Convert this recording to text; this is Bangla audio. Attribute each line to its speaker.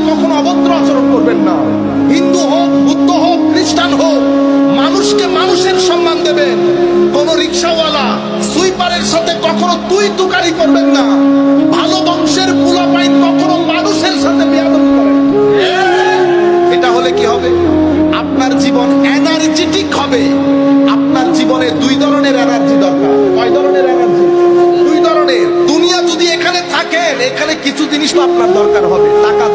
Speaker 1: কখনো অভদ্র আচরণ করবেন না। হিন্দু হোক, বুদ্ধ হোক, খ্রিস্টান হোক, মানুষকে মানুষের সম্মান দেবেন। কোন রিক্সাওয়ালা সুইপারের সাথে কখনো তুই তুকারি করবেন না। ভালো বংশের পোলাপাইন কখনো মানুষের সাথে বেয়াদবি করেন। এটা হলে কি হবে? আপনার জীবন এনার্জেটিক হবে। আপনার জীবনে দুই ধরনের এনার্জি দরকার। কয় ধরনের এনার্জি? দুই ধরনের। দুনিয়া যদি এখানে থাকেন, এখানে কিছু জিনিস তো আপনার দরকার হবে। টাকা